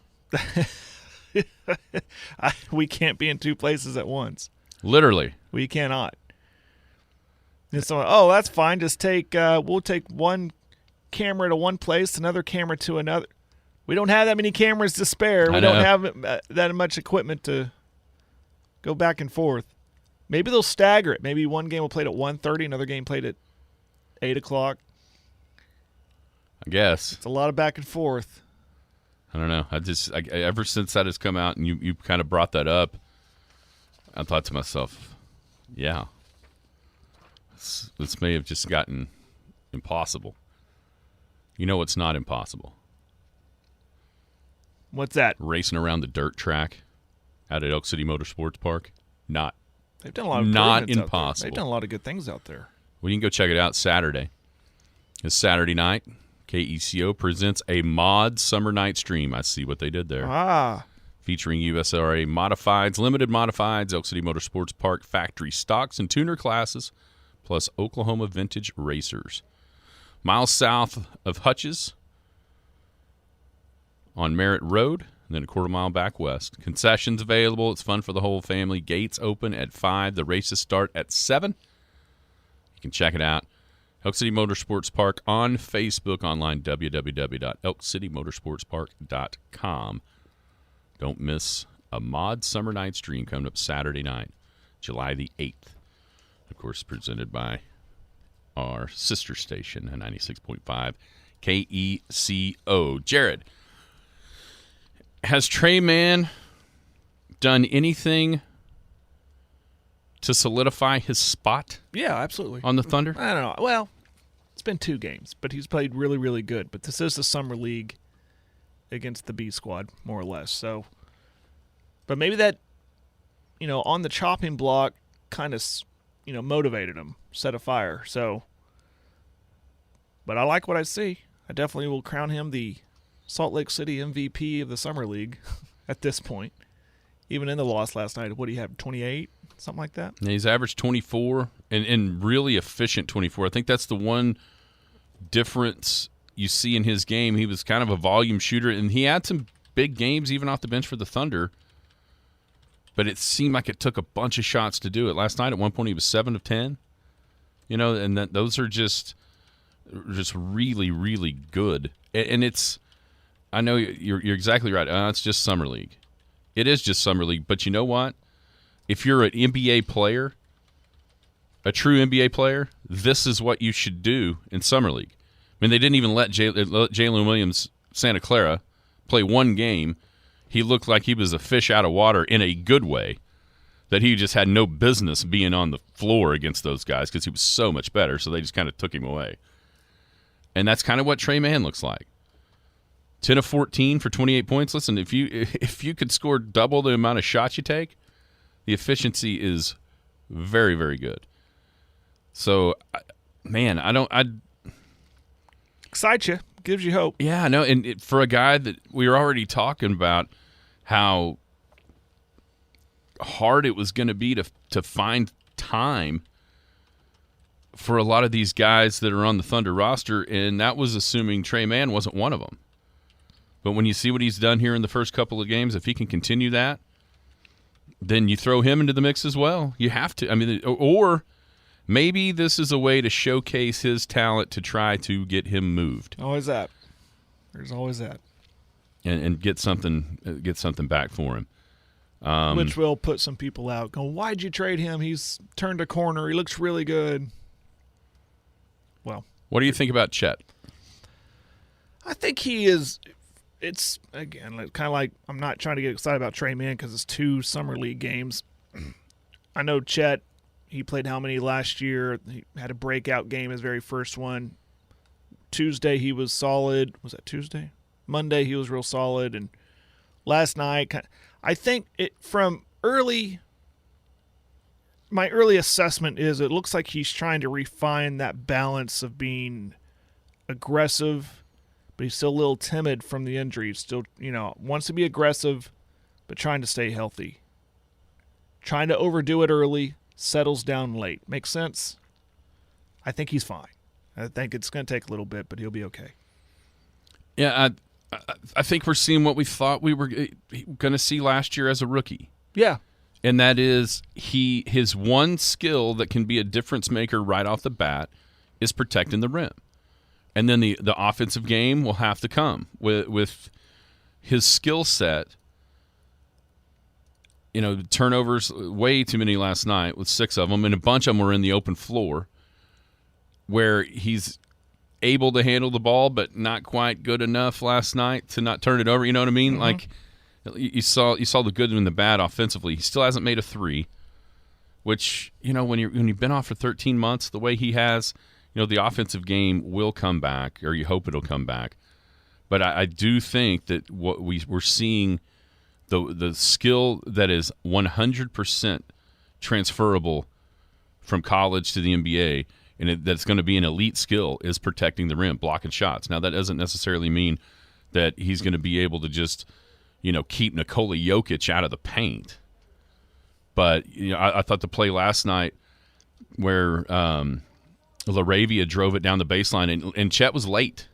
We can't be in two places at once. Literally. We cannot. And so, that's fine. Just we'll take one camera to one place, another camera to another. We don't have that many cameras to spare. We don't have that much equipment to go back and forth. Maybe they'll stagger it. Maybe one game will play at 1:30, another game played at 8 o'clock. I guess. It's a lot of back and forth. I don't know. Ever since that has come out and you kind of brought that up, I thought to myself, yeah, this may have just gotten impossible. You know what's not impossible? What's that? Racing around the dirt track out at Elk City Motorsports Park. They've done a lot of not improvements out there. impossible. They've done a lot of good things out there. Well, you can go check it out Saturday. It's Saturday night. KECO presents a mod summer night stream. I see what they did there. Featuring USRA modifieds, limited modifieds, Elk City Motorsports Park factory stocks and tuner classes, plus Oklahoma vintage racers. Miles south of Hutch's on Merritt Road, and then a quarter mile back west. Concessions available. It's fun for the whole family. Gates open at 5. The races start at 7. You can check it out. Elk City Motorsports Park on Facebook, online, www.elkcitymotorsportspark.com. Don't miss a mod summer night stream coming up Saturday night, July the 8th. Of course, presented by our sister station, 96.5 KECO. Jared, has Trey Mann done anything to solidify his spot? Yeah, absolutely. On the Thunder? I don't know. Well, it's been 2 games, but he's played really, really good. But this is the summer league against the B squad, more or less. So, but maybe that, on the chopping block kind of, motivated him, set a fire. So, but I like what I see. I definitely will crown him the Salt Lake City MVP of the summer league at this point. Even in the loss last night, what do you have, 28? Something like that? Yeah, he's averaged 24 and really efficient 24. I think that's the one difference you see in his game. He was kind of a volume shooter, and he had some big games even off the bench for the Thunder, but it seemed like it took a bunch of shots to do it. Last night at one point he was 7 of 10, and those are just really, really good. And it's – I know you're exactly right. It's just Summer League. It is just Summer League, but you know what? If you're an NBA player, a true NBA player, this is what you should do in Summer League. I mean, they didn't even let Jalen Williams, Santa Clara, play one game. He looked like he was a fish out of water in a good way, that he just had no business being on the floor against those guys because he was so much better, so they just kind of took him away. And that's kind of what Trey Mann looks like. 10 of 14 for 28 points. Listen, if you could score double the amount of shots you take, The efficiency is very, very good. So, I Excites you, gives you hope. yeah, no, and for a guy that we were already talking about how hard it was going to be to find time for a lot of these guys that are on the Thunder roster, and that was assuming Trey Mann wasn't one of them. But when you see what he's done here in the first couple of games, if he can continue that, then you throw him into the mix as well. You have to. I mean, or maybe this is a way to showcase his talent to try to get him moved. Always that. There's always that. And get something back for him. Which will put some people out going, why'd you trade him? He's turned a corner. He looks really good. Well, what do you think about Chet? I think he is. It's, again, kind of like I'm not trying to get excited about Trey Mann because it's 2 summer league games. I know Chet, he played how many last year? He had a breakout game, his very first one. Tuesday he was solid. Was that Tuesday? Monday he was real solid. And last night, I think from my early assessment is it looks like he's trying to refine that balance of being aggressive, but he's still a little timid from the injury. Still, wants to be aggressive, but trying to stay healthy. Trying to overdo it early, settles down late. Makes sense? I think he's fine. I think it's going to take a little bit, but he'll be okay. Yeah, I think we're seeing what we thought we were going to see last year as a rookie. Yeah. And that is his one skill that can be a difference maker right off the bat is protecting the rim. And then the offensive game will have to come with his skill set. Turnovers, way too many last night with 6 of them, and a bunch of them were in the open floor where he's able to handle the ball but not quite good enough last night to not turn it over. You know what I mean? Mm-hmm. Like you saw the good and the bad offensively. He still hasn't made a 3, which, when you've been off for 13 months the way he has, the offensive game will come back, or you hope it'll come back. But I do think that what we're seeing, the skill that is 100% transferable from college to the NBA, and that's going to be an elite skill, is protecting the rim, blocking shots. Now, that doesn't necessarily mean that he's going to be able to just, keep Nikola Jokic out of the paint. But I thought the play last night where LaRavia drove it down the baseline, and Chet was late.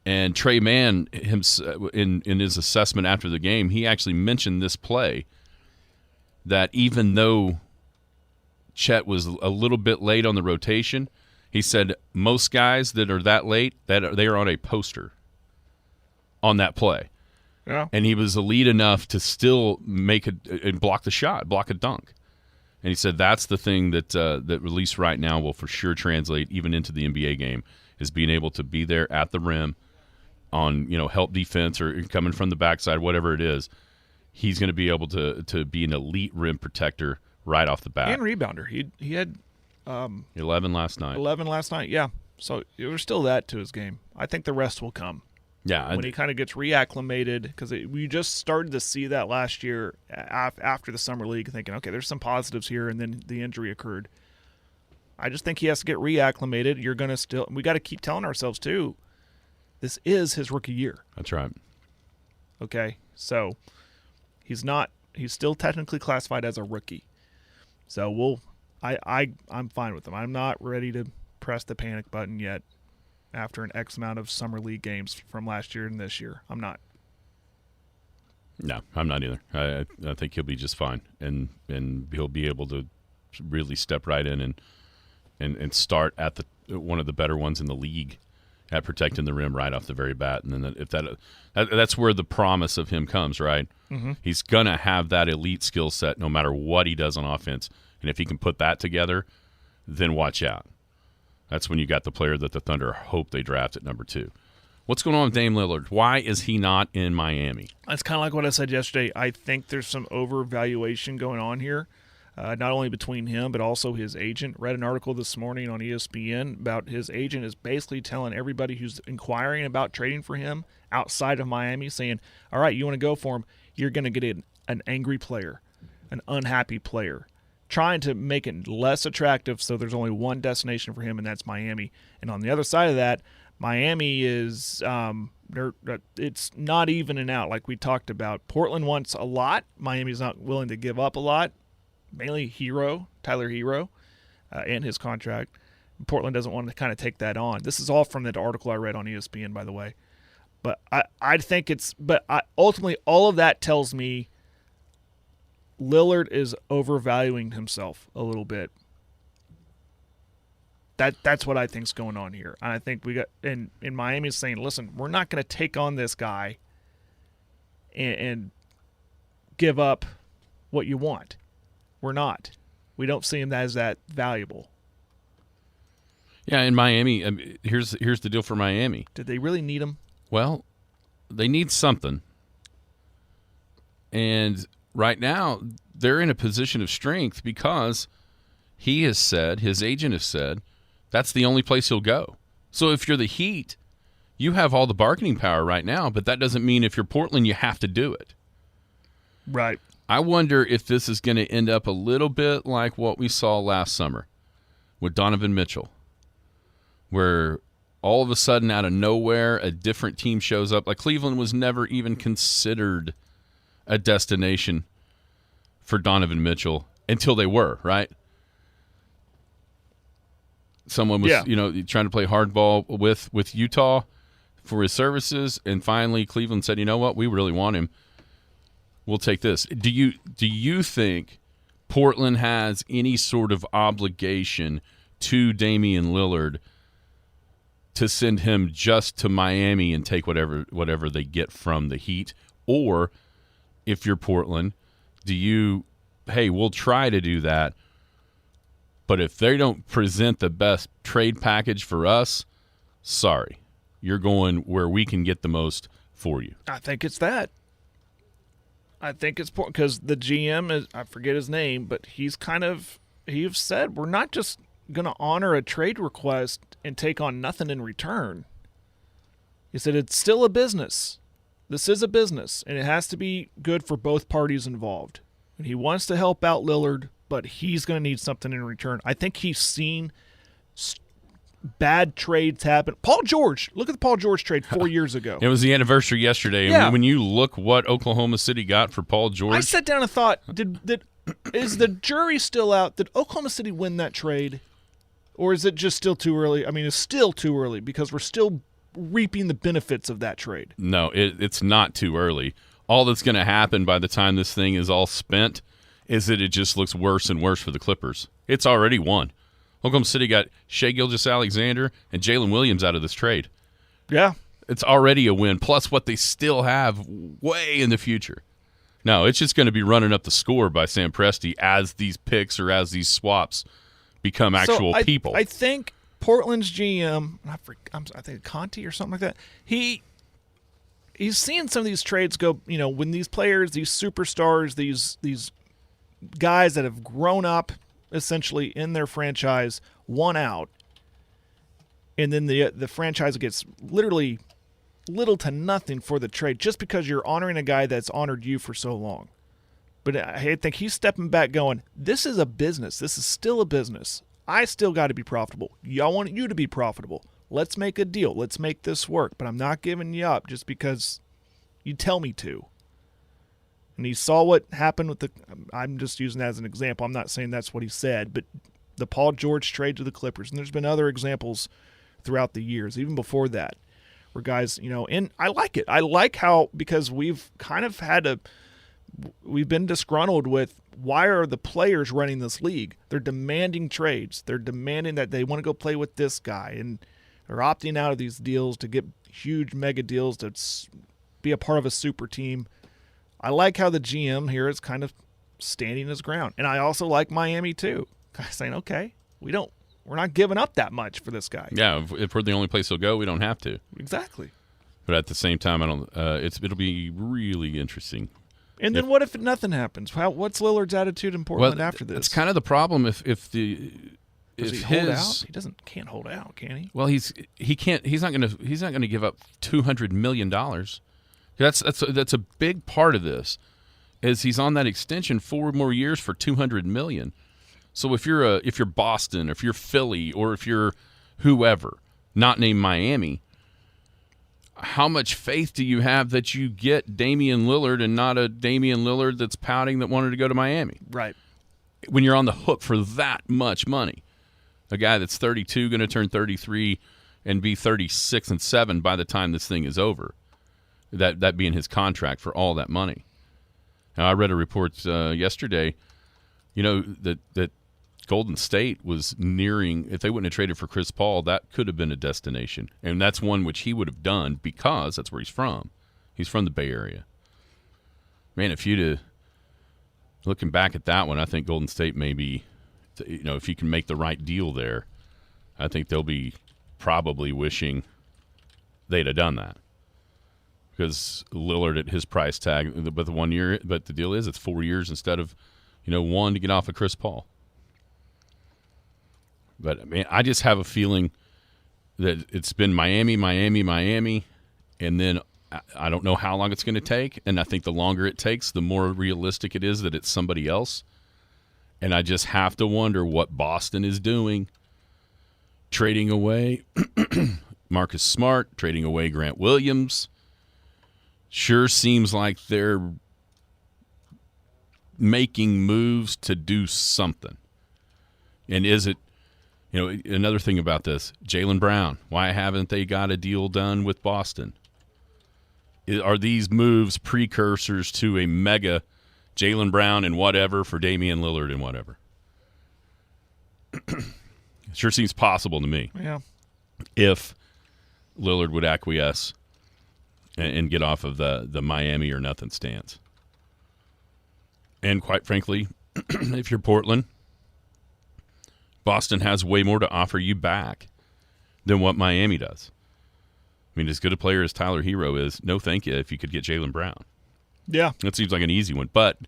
And Trey Mann, in his assessment after the game, he actually mentioned this play, that even though Chet was a little bit late on the rotation, he said most guys that are that late, they are on a poster on that play. Yeah. And he was elite enough to still make and block the shot, block a dunk. And he said that's the thing that at least right now will for sure translate even into the NBA game, is being able to be there at the rim on help defense or coming from the backside, whatever it is. He's going to be able to be an elite rim protector right off the bat. And rebounder. He had 11 last night. 11 last night, yeah. So there's still that to his game. I think the rest will come. Yeah, when he kind of gets reacclimated, because we just started to see that last year after the summer league, thinking, okay, there's some positives here, and then the injury occurred. I just think he has to get reacclimated. We got to keep telling ourselves too, this is his rookie year. That's right. Okay, so he's still technically classified as a rookie. So I'm fine with him. I'm not ready to press the panic button yet. After an X amount of summer league games from last year and this year, I'm not. No, I'm not either. I think he'll be just fine, and he'll be able to really step right in and start at one of the better ones in the league at protecting the rim right off the very bat. And then that's where the promise of him comes, right? Mm-hmm. He's gonna have that elite skill set no matter what he does on offense, and if he can put that together, then watch out. That's when you got the player that the Thunder hope they draft at number 2. What's going on with Dame Lillard? Why is he not in Miami? That's kind of like what I said yesterday. I think there's some overvaluation going on here, not only between him but also his agent. Read an article this morning on ESPN about his agent is basically telling everybody who's inquiring about trading for him outside of Miami, saying, all right, you want to go for him, you're going to get an angry player. an unhappy player, trying to make it less attractive so there's only one destination for him, and that's Miami. And on the other side of that, Miami is it's not evening out like we talked about. Portland wants a lot. Miami's not willing to give up a lot, mainly Tyler Hero, and his contract. Portland doesn't want to kind of take that on. This is all from that article I read on ESPN, by the way. But I think ultimately all of that tells me Lillard is overvaluing himself a little bit. That's what I think's going on here. And I think we got in Miami is saying, listen, we're not going to take on this guy and give up what you want. We're not. We don't see him as that valuable. Yeah, in Miami, here's the deal for Miami. Did they really need him? Well, they need something. And right now, they're in a position of strength because he has said, his agent has said, that's the only place he'll go. So if you're the Heat, you have all the bargaining power right now, but that doesn't mean if you're Portland, you have to do it. Right. I wonder if this is going to end up a little bit like what we saw last summer with Donovan Mitchell, where all of a sudden out of nowhere a different team shows up. Like Cleveland was never even considered a destination for Donovan Mitchell until they were, right? Someone was, trying to play hardball with Utah for his services, and finally Cleveland said, you know what, we really want him. We'll take this. Do you think Portland has any sort of obligation to Damian Lillard to send him just to Miami and take whatever they get from the Heat? Or if you're Portland, we'll try to do that, but if they don't present the best trade package for us, sorry. You're going where we can get the most for you. I think it's that. I think it's because the GM I forget his name, but he's said we're not just going to honor a trade request and take on nothing in return. He said it's still a business. This is a business, and it has to be good for both parties involved. And he wants to help out Lillard, but he's going to need something in return. I think he's seen bad trades happen. Paul George, look at the Paul George trade 4 years ago. It was the anniversary yesterday. Yeah. And when you look what Oklahoma City got for Paul George. I sat down and thought, is the jury still out? Did Oklahoma City win that trade? Or is it just still too early? I mean, it's still too early because we're still reaping the benefits of that trade. No, it's not too early. All that's going to happen by the time this thing is all spent is that it just looks worse and worse for the Clippers. It's already won. Oklahoma City got Shai Gilgeous-Alexander and Jalen Williams out of this trade. Yeah. It's already a win, plus what they still have way in the future. No, it's just going to be running up the score by Sam Presti as these picks or as these swaps become actual people. I think Portland's GM, I think Conti or something like that, he's seeing some of these trades go, when these players, these superstars, these guys that have grown up essentially in their franchise, won out, and then the franchise gets literally little to nothing for the trade just because you're honoring a guy that's honored you for so long. But I think he's stepping back going, this is a business. This is still a business. I still got to be profitable. I want you to be profitable. Let's make a deal. Let's make this work. But I'm not giving you up just because you tell me to. And he saw what happened with I'm just using that as an example. I'm not saying that's what he said, but the Paul George trade to the Clippers. And there's been other examples throughout the years, even before that, where guys, and I like it. I like how, because we've kind of we've been disgruntled with why are the players running this league? They're demanding trades. They're demanding that they want to go play with this guy, and they're opting out of these deals to get huge mega deals to be a part of a super team. I like how the GM here is kind of standing his ground. And I also like Miami too. Guys saying, okay, we're not giving up that much for this guy. Yeah, if we're the only place he'll go, we don't have to. Exactly. But at the same time, it'll be really interesting. And then what if nothing happens? What's Lillard's attitude in Portland after this? It's kind of the problem if Does he hold out? He can't hold out, can he? Well, he's not going to give up $200 million. That's a big part of this. is he's on that extension 4 more years for $200 million. So if you're Boston, if you're Philly, or if you're whoever, not named Miami, how much faith do you have that you get Damian Lillard and not a Damian Lillard that's pouting that wanted to go to Miami? Right. When you're on the hook for that much money, a guy that's 32 going to turn 33 and be 36-7 by the time this thing is over, that being his contract for all that money. Now, I read a report yesterday, that Golden State was nearing, if they wouldn't have traded for Chris Paul, that could have been a destination. And that's one which he would have done because that's where he's from. He's from the Bay Area. Man, if you'd have, looking back at that one, I think Golden State may be, if you can make the right deal there, I think they'll be probably wishing they'd have done that. Because Lillard at his price tag, but the 1 year, but the deal is it's 4 years instead of, 1 to get off of Chris Paul. But, man, I just have a feeling that it's been Miami, and then I don't know how long it's going to take, and I think the longer it takes, the more realistic it is that it's somebody else. And I just have to wonder what Boston is doing, trading away Marcus Smart, trading away Grant Williams. Sure seems like they're making moves to do something. And is it, another thing about this, Jaylen Brown, why haven't they got a deal done with Boston? Are these moves precursors to a mega Jaylen Brown and whatever for Damian Lillard and whatever? Sure seems possible to me. Yeah. If Lillard would acquiesce and get off of the Miami or nothing stance. And quite frankly, if you're Portland, Boston has way more to offer you back than what Miami does. I mean, as good a player as Tyler Hero is, no thank you if you could get Jaylen Brown. Yeah. That seems like an easy one. But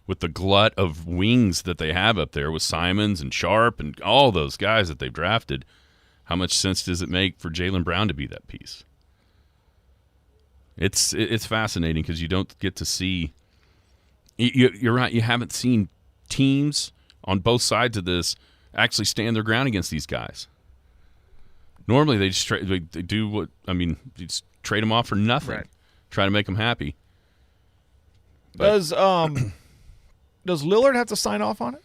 with the glut of wings that they have up there with Simons and Sharp and all those guys that they've drafted, how much sense does it make for Jaylen Brown to be that piece? It's fascinating because you don't get to see – you're right, you haven't seen teams on both sides of this actually stand their ground against these guys. Normally they just they do what – you just trade them off for nothing. Right. Try to make them happy. But, does Lillard have to sign off on it?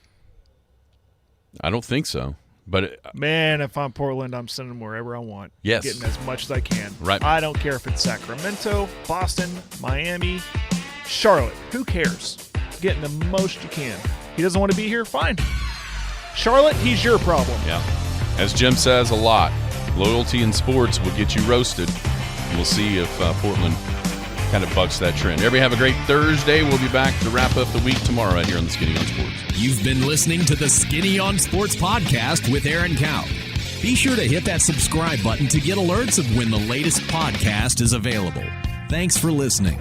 I don't think so. But man, if I'm Portland, I'm sending them wherever I want. Yes. Getting as much as I can. Right. I don't care if it's Sacramento, Boston, Miami, Charlotte. Who cares? Getting the most you can. He doesn't want to be here? Fine. Charlotte, he's your problem. Yeah. As Jim says a lot, loyalty in sports will get you roasted. We'll see if Portland kind of bucks that trend. Everybody have a great Thursday. We'll be back to wrap up the week tomorrow right here on the Skinny on Sports. You've been listening to the Skinny on Sports podcast with Aaron Cow. Be sure to hit that subscribe button to get alerts of when the latest podcast is available. Thanks for listening.